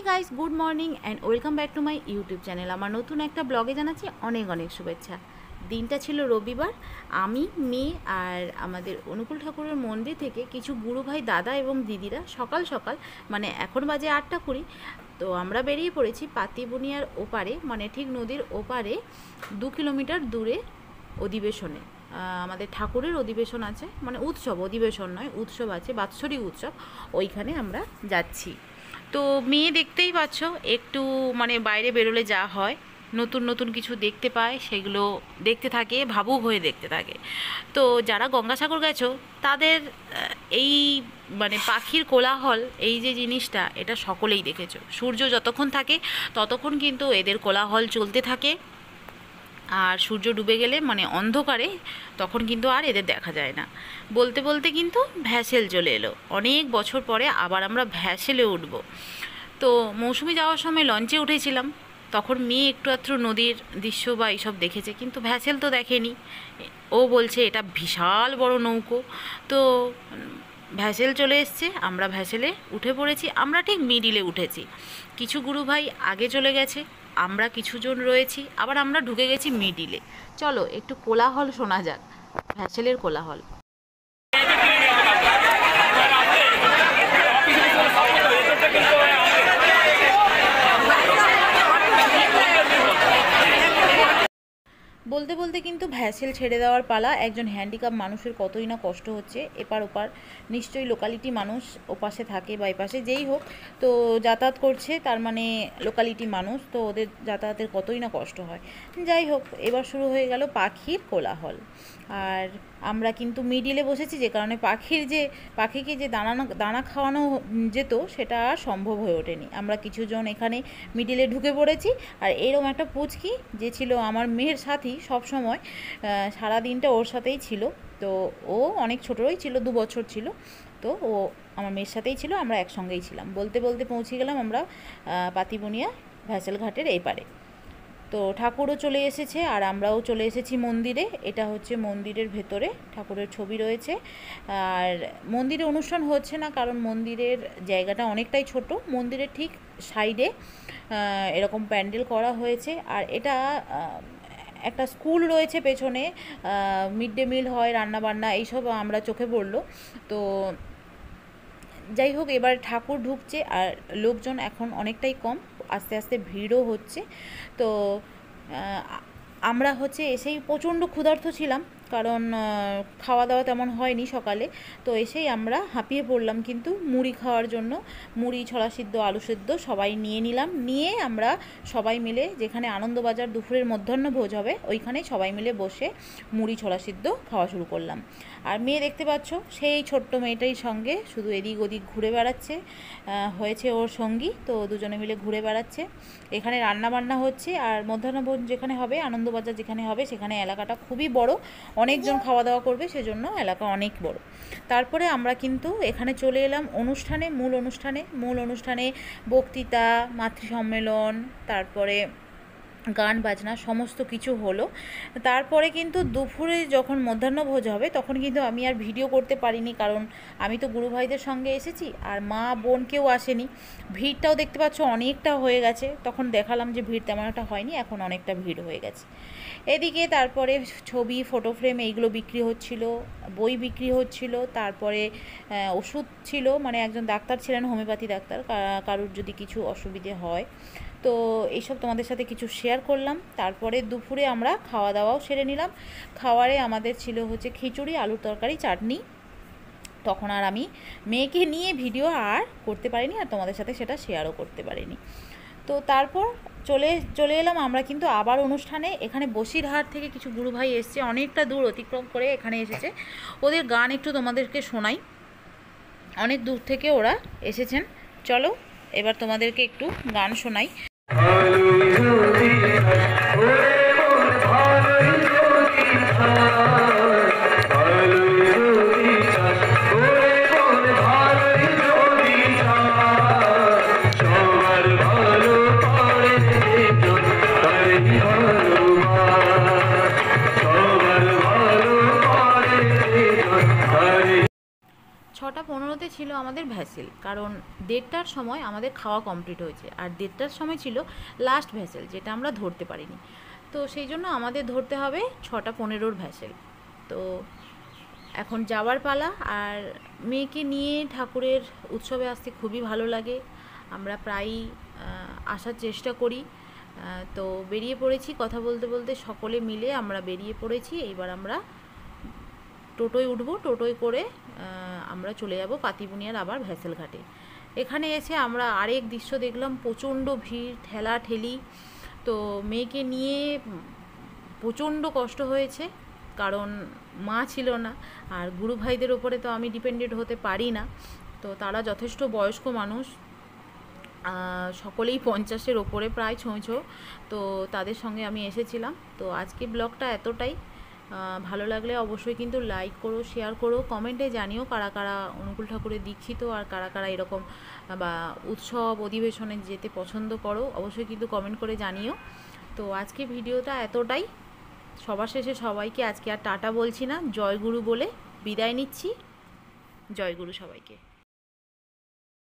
Guys, good morning and welcome back to my YouTube channel. আমার নতুন একটা ব্লগে জানাচ্ছি অনেক অনেক শুভেচ্ছা। দিনটা ছিল রবিবার। আমি, মেয়ে আর আমাদের অনুকূল ঠাকুরের মন্দির থেকে কিছু গুরু ভাই, দাদা এবং দিদিরা সকাল সকাল, মানে এখন বাজে 8:20, তো আমরা বেরিয়ে পড়েছি পাতিবুনিয়ার ওপারে, মানে ঠিক নদীর ওপারে 2 কিলোমিটার দূরে অধিবেশনে। আমাদের ঠাকুরের অধিবেশন আছে, মানে উৎসব, অধিবেশন নয়, উৎসব আছে, বাৎসরিক উৎসব। ওইখানে আমরা যাচ্ছি। তো মেয়ে দেখতেই পাচ্ছ, একটু মানে বাইরে বেরোলে যা হয়, নতুন নতুন কিছু দেখতে পায়, সেগুলো দেখতে থাকে, ভাবুক হয়ে দেখতে থাকে। তো যারা গঙ্গাসাগর গেছো তাদের এই মানে পাখির কোলাহল, এই যে জিনিসটা, এটা সকলেই দেখেছো। সূর্য যতক্ষণ থাকে ততক্ষণ কিন্তু এদের কোলাহল চলতে থাকে, আর সূর্য ডুবে গেলে মানে অন্ধকারে তখন কিন্তু আর এদের দেখা যায় না। বলতে বলতে কিন্তু ভ্যাসেল চলে এলো। অনেক বছর পরে আবার আমরা ভ্যাসেলে উঠব। তো মৌসুমি যাওয়ার সময় লঞ্চে উঠেছিলাম, তখন মেয়ে একটু আধটু নদীর দৃশ্য বা এইসব দেখেছে, কিন্তু ভ্যাসেল তো দেখেনি। ও বলছে এটা বিশাল বড় নৌকো। তো ভ্যাসেল চলে এসছে, আমরা ভ্যাসেলে উঠে পড়েছি। আমরা ঠিক মিডিলে উঠেছি, কিছু গুরু ভাই আগে চলে গেছে, আমরা কিছুজন রয়েছি, আবার আমরা ঢুকে গেছি মিডিলে। চলো একটু কোলাহল শোনা যাক, ভ্যাসেলের কোলাহল। বলতে বলতে কিন্তু ভ্যাসেল ছেড়ে দেওয়ার পালা। একজন হ্যান্ডিক্যাপ মানুষের কতই না কষ্ট হচ্ছে, এপার ওপার নিশ্চয়ই লোকালিটি মানুষ ওপাশে থাকে বা এপাশে যেই হোক, তো যাতায়াত করছে, তার মানে লোকালিটি মানুষ, তো ওদের যাতায়াতের কতই না কষ্ট হয়। যাই হোক, এবার শুরু হয়ে গেল পাখির কোলাহল। আর আমরা কিন্তু মিডিলে বসেছি, যে কারণে পাখিকে যে দানা খাওয়ানো যেত সেটা আর সম্ভব হয়ে ওঠেনি। আমরা কিছুজন এখানে মিডিলে ঢুকে পড়েছি। আর এরকম একটা পুচকি যে ছিল আমার মেয়ের সাথী, সব সময় সারা দিনটা ওর সাথেই ছিল। তো ও অনেক ছোটই ছিল, 2 বছর ছিল। তো ও আমার মেয়ের সাথেই ছিল, আমরা একসঙ্গেই ছিলাম। বলতে বলতে পৌঁছে গেলাম আমরা পাতিবুনিয়া ভ্যাসেল ঘাটের এই পারে। তো ঠাকুরও চলে এসেছে আর আমরাও চলে এসেছি মন্দিরে। এটা হচ্ছে মন্দিরের ভেতরে, ঠাকুরের ছবি রয়েছে। আর মন্দিরে অনুষ্ঠান হচ্ছে না, কারণ মন্দিরের জায়গাটা অনেকটাই ছোট। মন্দিরের ঠিক সাইডে এরকম প্যান্ডেল করা হয়েছে। আর এটা একটা স্কুল রয়েছে পেছনে, মিড ডে মিল হয়, রান্নাবান্না এইসব আমরা চোখে পড়লো। তো যাই হোক, এবার ঠাকুর ঢুকছে আর লোকজন এখন অনেকটাই কম, আস্তে আস্তে ভিড়ও হচ্ছে। তো আমরা এসেই প্রচণ্ড ক্ষুধার্ত ছিলাম, কারণ খাওয়া দাওয়া তেমন হয়নি সকালে। তো এসেই আমরা হাঁপিয়ে পড়লাম কিন্তু মুড়ি খাওয়ার জন্য। মুড়ি, ছোলা সিদ্ধ, আলু সিদ্ধ সবাই নিয়ে নিলাম। নিয়ে আমরা সবাই মিলে, যেখানে আনন্দবাজার দুপুরের মধ্যাহ্নভোজ হবে, ওইখানে সবাই মিলে বসে মুড়ি, ছোলা সিদ্ধ খাওয়া শুরু করলাম। আর মেয়ে দেখতে পাচ্ছ, সেই ছোট্ট মেয়েটাই সঙ্গে শুধু এদিক ওদিক ঘুরে বেড়াচ্ছে, হয়েছে ওর সঙ্গী। তো দুজনে মিলে ঘুরে বেড়াচ্ছে। এখানে রান্নাবান্না হচ্ছে। আর মধ্যাহ্নভোজ যেখানে হবে, আনন্দবাজার যেখানে হবে, সেখানে এলাকাটা খুবই বড়, অনেকজন খাওয়া দাওয়া করবে, সেজন্য এলাকা অনেক বড়। তারপরে আমরা কিন্তু এখানে চলে এলাম মূল অনুষ্ঠানে বক্তৃতা, মাতৃ সম্মেলন, তারপরে গান বাজনা সমস্ত কিছু হলো। তারপরে কিন্তু দুপুরে যখন মধ্যাহ্নভোজ হবে, তখন কিন্তু আমি আর ভিডিও করতে পারিনি, কারণ আমি তো গুরু ভাইদের সঙ্গে এসেছি, আর মা বোন কেউ আসেনি। ভিড়টাও দেখতে পাচ্ছ অনেকটা হয়ে গেছে, তখন দেখালাম যে ভিড় তেমন একটা হয়নি, এখন অনেকটা ভিড় হয়ে গেছে। এদিকে তারপরে ছবি, ফটো ফ্রেম এইগুলো বিক্রি হচ্ছিল, বই বিক্রি হচ্ছিল, তারপরে ওষুধ ছিল, মানে একজন ডাক্তার ছিলেন, হোমিওপ্যাথি ডাক্তার, কারুর যদি কিছু অসুবিধে হয়। তো এইসব তোমাদের সাথে কিছু শেয়ার করলাম। তারপরে দুপুরে আমরা খাওয়া দাওয়াও সেরে নিলাম। খাওয়ারে আমাদের ছিল খিচুড়ি, আলুর তরকারি, চাটনি। তখন আর আমি মেয়েকে নিয়ে ভিডিও আর করতে পারিনি, আর তোমাদের সাথে সেটা শেয়ারও করতে পারিনি। তো তারপর চলে এলাম আমরা কিন্তু আবার অনুষ্ঠানে। এখানে বসিরহাট থেকে কিছু গুরু ভাই এসছে, অনেকটা দূর অতিক্রম করে এখানে এসেছে। ওদের গান একটু তোমাদেরকে শোনাই, অনেক দূর থেকে ওরা এসেছেন। চলো এবার তোমাদেরকে একটু গান শোনাই। ছটা 15-তে ছিল আমাদের ভ্যাসেল, কারণ 1:30টার সময় আমাদের খাওয়া কমপ্লিট হয়েছে, আর 1:30টার সময় ছিল লাস্ট ভ্যাসেল, যেটা আমরা ধরতে পারিনি। তো সেই জন্য আমাদের ধরতে হবে 6:15-র ভ্যাসেল। তো এখন যাওয়ার পালা। আর মেয়েকে নিয়ে ঠাকুরের উৎসবে আসতে খুবই ভালো লাগে, আমরা প্রায়ই আসার চেষ্টা করি। তো বেরিয়ে পড়েছি, কথা বলতে বলতে সকলে মিলে আমরা বেরিয়ে পড়েছি। এইবার আমরা টোটোয় উঠবো, টোটোয় করে আমরা চলে যাব পাতিবুনিয়ার আবার ভ্যাসেল ঘাটে। এখানে এসে আমরা আরেক দৃশ্য দেখলাম, প্রচণ্ড ভিড়, ঠেলা ঠেলি। তো মেয়েকে নিয়ে প্রচণ্ড কষ্ট হয়েছে, কারণ মা ছিল না, আর গুরু ভাইদের ওপরে তো আমি ডিপেন্ডেন্ট হতে পারি না। তো তারা যথেষ্ট বয়স্ক মানুষ, সকলেই 50-এর ওপরে প্রায় ছোঁছো। তো তাদের সঙ্গে আমি এসেছিলাম। তো আজকে ব্লগটা এতটাই। ভালো লাগলে অবশ্যই কিন্তু লাইক করো, শেয়ার করো, কমেন্টে জানিও কারা কারা অনুকূল ঠাকুরের দীক্ষিত, আর কারা কারা এরকম বা উৎসব অধিবেশনে যেতে পছন্দ করো, অবশ্যই কিন্তু কমেন্ট করে জানিও। তো আজকে ভিডিওটা এতটাই। সবার শেষে সবাইকে আজকে আর টাটা বলছি না, জয়গুরু বলে বিদায় নিচ্ছি। জয়গুরু সবাইকে।